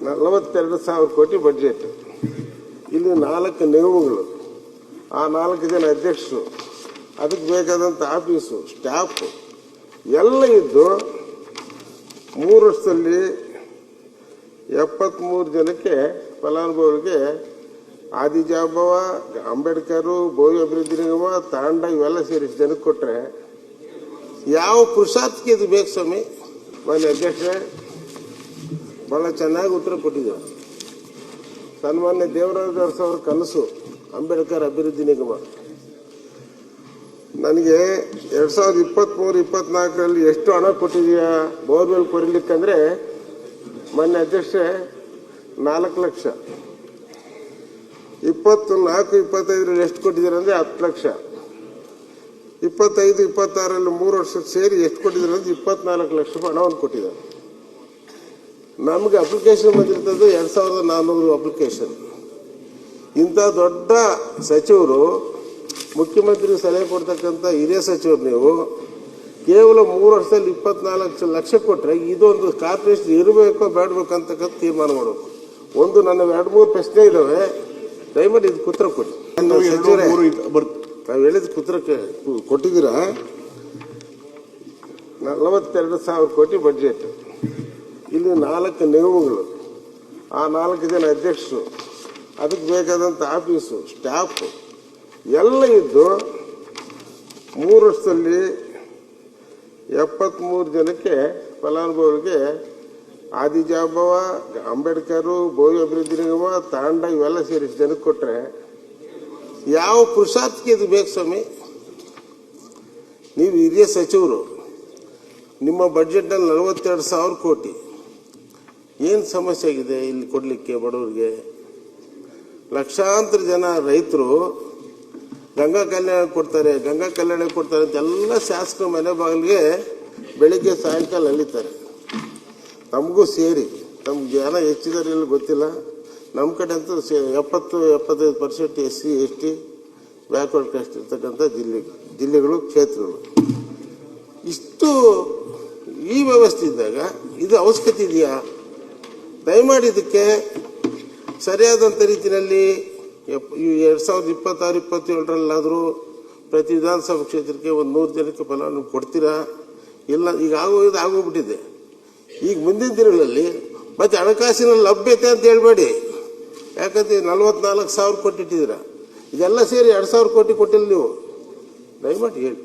42,000 ಕೋಟಿ ಬಡ್ಜೆಟ್. ಇಲ್ಲಿ 4 ನಿಗಮಗಳು, ಆ 4 ಜನ ಅಧ್ಯಕ್ಷರು, ಅದಕ್ಕೆ ಬೇಕಾದಂಥ ಆಫೀಸು, ಸ್ಟಾಫ್ ಎಲ್ಲ ಇದ್ದು 3 ವರ್ಷದಲ್ಲಿ 73 ಜನಕ್ಕೆ ಫಲಾನುಭವಿಗಳಿಗೆ ಆದಿಜಾಂಬವ, ಅಂಬೇಡ್ಕರ್, ಭೋವಿ ಅಭಿವೃದ್ಧಿ ನಿಗಮ, ತಾಂಡ ಇವೆಲ್ಲ ಸೇರಿಸಿ ಜನಕ್ಕೆ ಕೊಟ್ಟರೆ ಯಾವ ಪುರುಷಾರ್ಥಕ್ಕೆ ಇದು ಬೇಕು ಸ್ವಾಮಿ? ಮಾನ್ಯ ಅಧ್ಯಕ್ಷರೇ, ಬಹಳ ಚೆನ್ನಾಗಿ ಉತ್ತರ ಕೊಟ್ಟಿದ್ದಾರೆ. ಸನ್ಮಾನ್ಯ ದೇವರಾಜ ಅರಸು ಅವರ ಕನಸು ಅಂಬೇಡ್ಕರ್ ಅಭಿವೃದ್ಧಿ ನಿಗಮ. ನನಗೆ 2023-24ರಲ್ಲಿ ಎಷ್ಟು ಹಣ ಕೊಟ್ಟಿದೆಯಾ ಬೋರ್ವೆಲ್ ಕೊರಿಲಿಕ್ಕಂದ್ರೆ, ಮಾನ್ಯ ಅಧ್ಯಕ್ಷರೇ 4 ಲಕ್ಷ. 24-25ರಲ್ಲಿ ಎಷ್ಟು ಕೊಟ್ಟಿದ್ದಾರೆ ಅಂದ್ರೆ 10 ಲಕ್ಷ. 25-26ರಲ್ಲಿ 3 ವರ್ಷಕ್ಕೆ ಸೇರಿ ಎಷ್ಟು ಕೊಟ್ಟಿದ್ದಾರೆ ಅಂದ್ರೆ 24 ಲಕ್ಷ ರೂಪಾಯಿ ಹಣವನ್ನು ಕೊಟ್ಟಿದ್ದಾರೆ. ನಮಗೆ ಅಪ್ಲಿಕೇಶನ್ ಬಂದಿರ್ತದ್ದು 2,400 ಅಪ್ಲಿಕೇಶನ್. ಇಂಥ ದೊಡ್ಡ ಸಚಿವರು, ಮುಖ್ಯಮಂತ್ರಿ ಸಲಹೆ ಕೊಡ್ತಕ್ಕಂಥ ಹಿರಿಯ ಸಚಿವರು ನೀವು ಕೇವಲ 3 ವರ್ಷದಲ್ಲಿ 24 ಲಕ್ಷ ಕೊಟ್ಟರೆ ಇದೊಂದು ಕಾರ್ಪೊರೇಷನ್ ಇರಬೇಕೋ ಬೇಡಬೇಕು ಅಂತಕ್ಕಂಥ ತೀರ್ಮಾನ ಮಾಡಬೇಕು. ಒಂದು ನನ್ನ 2-3 ಪ್ರಶ್ನೆ ಇದಾವೆ, ದಯಮಾಡಿ ಇದು ಉತ್ತರ ಕೊಡಿ. ತಾವು ಹೇಳಿದ ಉತ್ತರ ಕೊಟ್ಟಿದ್ದೀರಾ. 42,000 ಕೋಟಿ ಬಡ್ಜೆಟ್. ಇಲ್ಲಿ 4 ನಿಗಮಗಳು, ಆ 4 ಜನ ಅಧ್ಯಕ್ಷರು, ಅದಕ್ಕೆ ಬೇಕಾದಂಥ ಆಫೀಸು, ಸ್ಟಾಫ್ ಎಲ್ಲ ಇದ್ದು 3 ವರ್ಷದಲ್ಲಿ 73 ಜನಕ್ಕೆ ಫಲಾನುಭವಿಗಳಿಗೆ ಆದಿಜಾಂಬವ, ಅಂಬೇಡ್ಕರ್, ಭೋವಿ ಅಭಿವೃದ್ಧಿ ನಿಗಮ, ತಾಂಡ ಇವೆಲ್ಲ ಸೇರಿಸಿ ಜನಕ್ಕೆ ಕೊಟ್ಟರೆ ಯಾವ ಪುರುಷಾರ್ಥಕ್ಕೆ ಇದು ಬೇಕು ಸ್ವಾಮಿ? ನೀವು ಹಿರಿಯ ಸಚಿವರು, ನಿಮ್ಮ ಬಡ್ಜೆಟ್ನಲ್ಲಿ 42,000 ಕೋಟಿ. ಏನು ಸಮಸ್ಯೆ ಆಗಿದೆ ಇಲ್ಲಿ ಕೊಡಲಿಕ್ಕೆ ಬಡವರಿಗೆ? ಲಕ್ಷಾಂತರ ಜನ ರೈತರು ಗಂಗಾ ಕಲ್ಯಾಣ ಕೊಡ್ತಾರೆ ಅಂತ ಎಲ್ಲ ಶಾಸಕರ ಮನೆ ಬಾಗಿಲಿಗೆ ಬೆಳಿಗ್ಗೆ ಸಾಯಂಕಾಲ ಅಲ್ಲಿತಾರೆ. ತಮಗೂ ಸೇರಿ, ತಮ್ಗೆ ಜನ ಹೆಚ್ಚಿದಾರೆ ಇಲ್ಲ ಗೊತ್ತಿಲ್ಲ, ನಮ್ಮ ಕಡೆ ಅಂತೂ 70-75% SC ST ಬ್ಯಾಕ್ವರ್ಡ್ ಕಾಸ್ಟ್ ಇರ್ತಕ್ಕಂಥ ಜಿಲ್ಲೆಗಳು, ಕ್ಷೇತ್ರಗಳು. ಇಷ್ಟು ಈ ವ್ಯವಸ್ಥೆ ಇದ್ದಾಗ ಇದು ಅವಶ್ಯಕತೆ ಇದೆಯಾ? ದಯಮಾಡಿ ಇದಕ್ಕೆ ಸರಿಯಾದಂಥ ರೀತಿಯಲ್ಲಿ 2026-27ರಲ್ಲಾದರೂ ಪ್ರತಿ ವಿಧಾನಸಭಾ ಕ್ಷೇತ್ರಕ್ಕೆ ಒಂದು 100 ಜನಕ್ಕೆ ಫಲಾನುಭವಿ ಕೊಡ್ತೀರಾ? ಇಲ್ಲ, ಈಗ ಆಗೋಗ್ಬಿಟ್ಟಿದೆ. ಈಗ ಮುಂದಿನ ದಿನಗಳಲ್ಲಿ ಮತ್ತೆ ಹಣಕಾಸಿನ ಲಭ್ಯತೆ ಅಂತ ಹೇಳ್ಬೇಡಿ. ಯಾಕಂದ್ರೆ 44,000 ಕೋಟಿ ಇಟ್ಟಿದ್ದೀರಾ, ಇದೆಲ್ಲ ಸೇರಿ 2,000 ಕೋಟಿ ಕೊಟ್ಟಿಲ್ಲ ನೀವು. ದಯಮಾಡಿ ಹೇಳಿ.